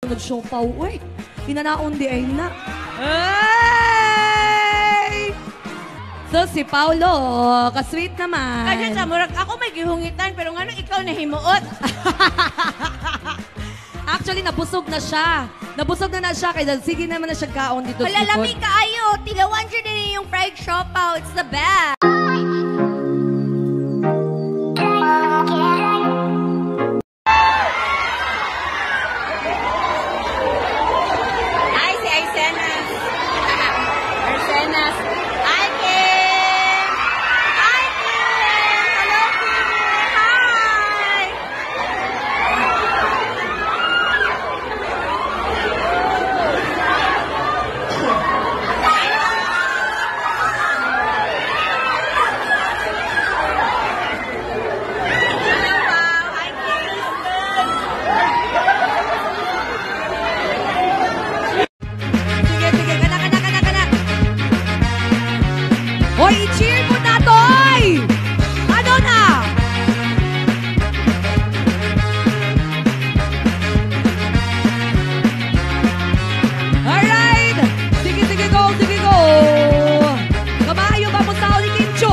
Nagsiopaw, uy. Inanaon di ay na. Ay! So, si Paulo, ka-sweet naman. Kaya sa murag, ako may gihungitan, pero nga ikaw na himuot. Actually, nabusog na siya. Nabusog na siya, kaya sige naman na siya kaon dito. Malalami ka ayo. Tilawan siya din yung fried siopaw. It's the best. Hoy, i-cheer mo na, Toy! Ano na? Alright! Sige, sige, go, sige, go! Kamayo ba mo sa uli, Kim Cho?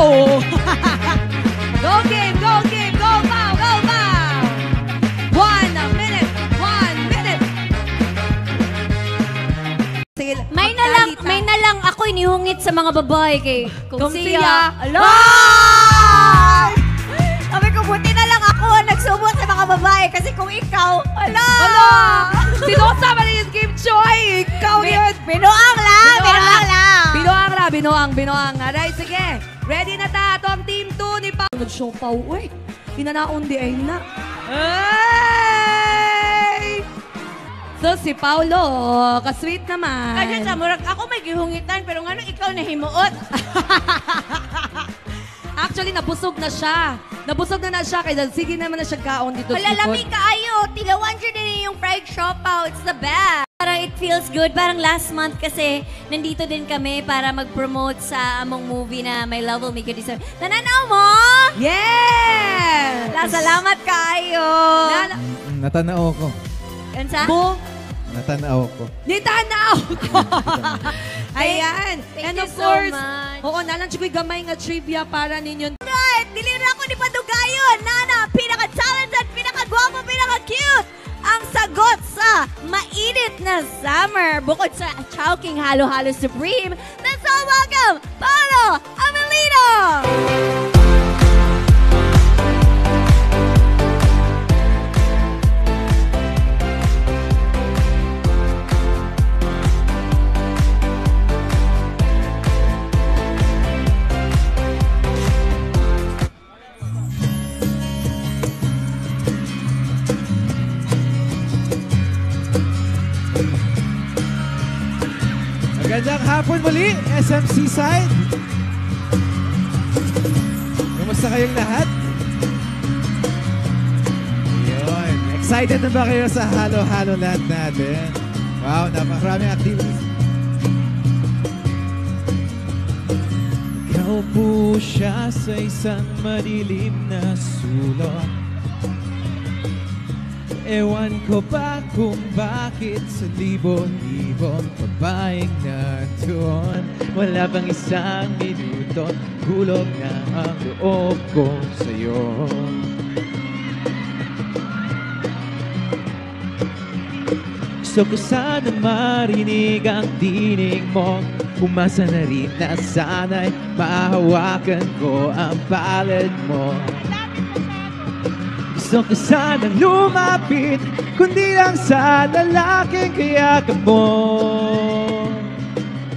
Go, game, go, game, go, Pao, go, Pao! 1 minute, 1 minute! Sige, May na lang ako inihungit sa mga babae kay kung siya. Alo! Sabi ko, buti na lang ako nagsubot sa mga babae kasi kung ikaw, ala! Alo! Sinusa ba rin yung Kim Choi? Ikaw yun! Binuang lang! Binuang. Alright, sige. Ready na ta. Ito ang team 2 ni Pao. Nagsiopaw, uy. Inanaon di ay na. Ay! So, si Paulo, ka-sweet naman. Kaya sa murag, ako may gihungitan, pero nga ikaw na himuot. Actually, nabusog na siya. Nabusog na siya, kaya sige naman na siya kaon dito. Malalami ka ayo. Tilawan siya din yung fried siopaw. It's the best. Parang it feels good. Parang last month kasi nandito din kami para mag-promote sa among movie na My Love Will Make You Deserve. Nananaw mo? Yes! Salamat kayo. Natanaw ko. Kansa? Natanaw ko. Nitanaw ko! Ayan. Thank And you of so course, much. oo, nalang siya'y gamay nga trivia para ninyo. Right! Dilira ko ni Padugayon. Nana, pinaka-talented, pinaka-guwapo, pinaka-cute. Ang sagot sa mainit na summer. Bukod sa Chowking Halo-Halo Supreme. Let's all welcome Paulo Amelino! Magandang hapon muli, SMC side. Kumusta kayong lahat? Yun. Excited na ba kayo sa Halo-Halo Land natin? Wow, napakaraming activities. Ikaw po siya sa isang madilim na sulok. Ewan ko ba kung bakit sa libo-libong babaeng natuon. Wala bang isang minuto, hulog na ang loob ko sa'yo. Gusto ko sana marinig ang tinig mo. Umasa na rin na sana'y mahawakan ko ang palad mo. Gusto ko sanang lumapit, kundi lang sa lalaking kayakap mo.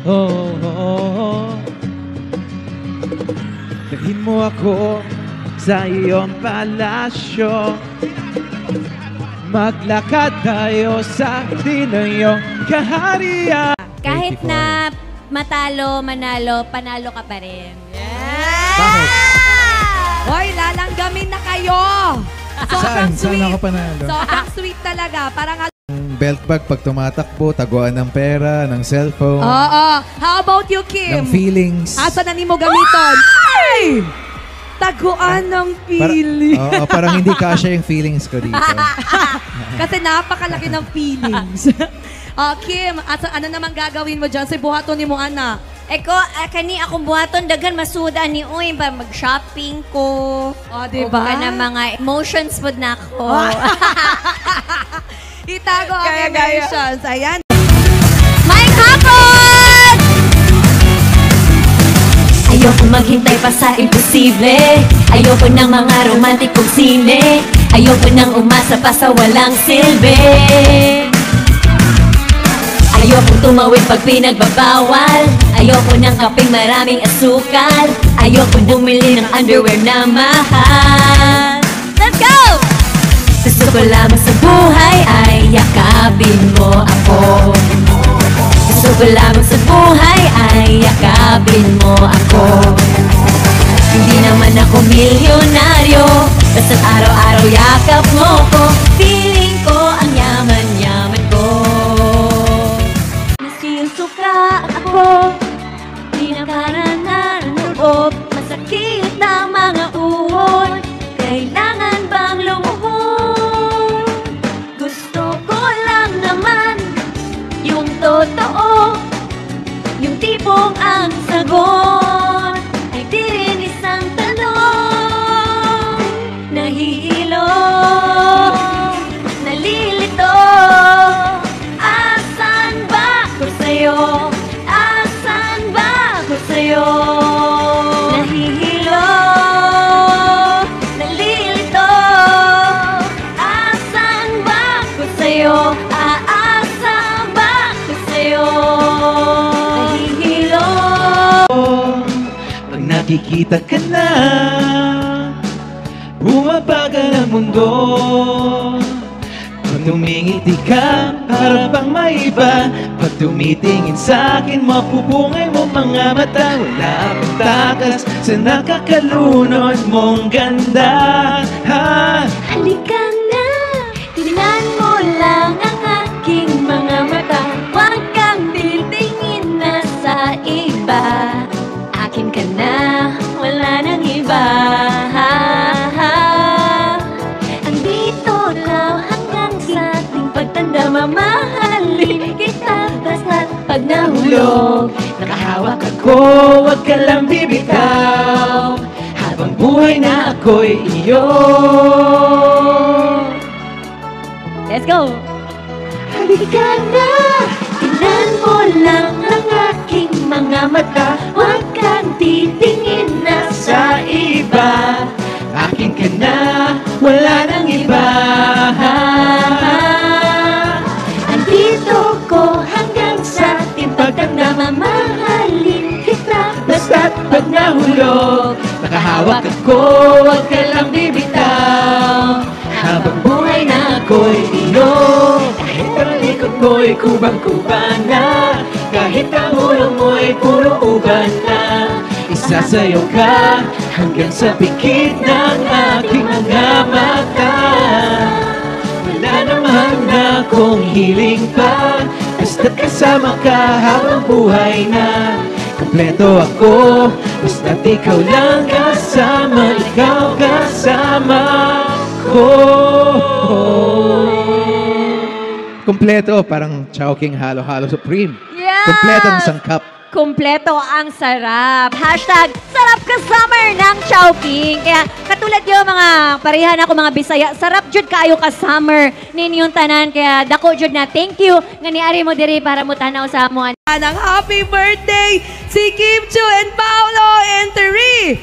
Oh, oh, oh. Dalhin mo ako sa iyong palasyo. Maglakad tayo sa iyong kaharian. Kahit na matalo, manalo, panalo ka pa rin. Bakit? Hoy, lalanggamin na kayo! Saan? Saan ako panalo? Sobrang sweet talaga. Parang Belt bag pag tumatakbo, taguan ng pera, ng cellphone. Oo. How about you, Kim? Ng feelings. Asa na ni mo gamiton? Ay! Taguan ng feeling. Parang hindi kasya yung feelings ko dito. Kasi napakalaki ng feelings. Kim, ano naman gagawin mo dyan sa buhaton ni mo, Ana? Eko, kani akong buhaton, dagan masuda ni Uy, ba mag-shopping ko. Diba? O ka na mga emotions po na ako. Itago ang emotions. Ayan. May kapon! Ayoko maghintay pa sa imposible. Ayoko ng mga romantikong sine. Ayoko nang umasa pa sa walang silbi. Ayoko tumawid pag pinagbabawal. Ayoko ng kapeng maraming asukal. Ayoko bumili ng underwear na mahal. Let's go! Gusto ko lamang sa buhay ay yakapin mo ako. Gusto ko lamang sa buhay ay yakapin mo ako. Hindi naman ako milyonaryo, basta't araw-araw yakap mo ko. Feeling ko ang yaman-yaman ko. Nasusuka ako, di na parang nanoob. Masakit na mga uhod, kailangan bang lumuhod? Gusto ko lang naman yung totoo, yung tipong ang sagot ay di rin isang tanong. Nahihilo, nalilito, asan ba ko sa'yo? Asan ba ko sa'yo? Nahihilo, nalilito, asan ba ko sa'yo? Aasa ba ko sa'yo? Nahihilo. Pag nakikita ka na, bumabagal ang mundo. Pag tumingiti ka, para bang may iba. Pag tumitingin sa'kin, mapupungay mo mga mata. Wala akong takas sa nakakalunod mong ganda. Halika na, tingnan mo lang ang aking mga mata. Huwag kang titingin na sa iba. Akin ka na, wala nang iba. Andito lang hanggang sa ating pagtanda. Mamahalin kita basta't pag nahulog. Nakahawak ako, wag ka lang bibitaw. Habang buhay na ako'y iyo. Let's go! Halika na, tingnan mo lang ang aking mga mata. Huwag kang titingin na sa iba. Akin ka na, wala nang iba. Andito ko hanggang sa ating pagtanda. Mamahalin kita Basta't pag nahulog, nakahawak ako, wag ka lang bibitaw. Habang buhay na ako'y iyo. Kahit ang likod mo'y kubang-kubana, kahit ang ulo mo'y puro uban na. Isasayaw ka hanggang sa pikit ng aking mga mata. Wala naman akong hiling pa, basta't kasama ka habang buhay na. Kompleto ako, basta't ikaw lang kasama, ikaw kasama ko. Kompleto, parang Chowking Halo-Halo Supreme. Yeah! Kompleto ng sangkap. Kompleto ang sarap. Hashtag sarap ka summer ng Chowking. Kaya katulad yung mga parehan ako mga Bisaya, sarap jud kaayo ka summer ninyong tanan. Kaya dako jud na thank you nga niari mo diri para mo tanaw sa amuan. Anang happy birthday si Kim Chu and Paolo in 3,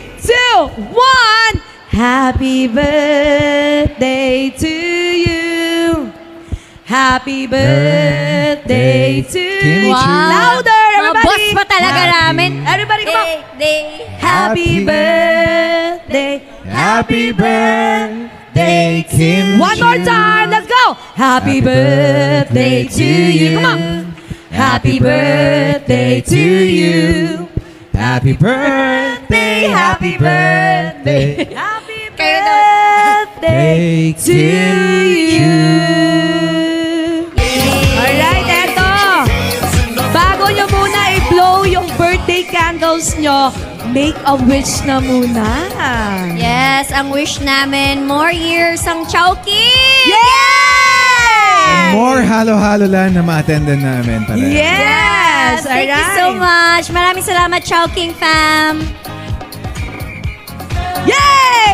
2, 1. Happy birthday to you. Happy birthday to Kim you. Chu. Louder, Mga everybody. boss pa talaga namin. Everybody, come on. Happy Happy birthday. Happy birthday, Kim One more Chu. time, let's go. Happy birthday to you. Come on. Happy birthday to you. Happy birthday, happy birthday, Happy Kayo daw. birthday to you. Alright, eto. Bago nyo muna i-blow yung birthday candles nyo. nyo, make a wish na muna. Yes, ang wish namin, more years ang Chowking! Yes! More halo-halo lang na ma-attendan namin pala. Yes! Thank you so much. Maraming salamat, Chowking fam. Yay!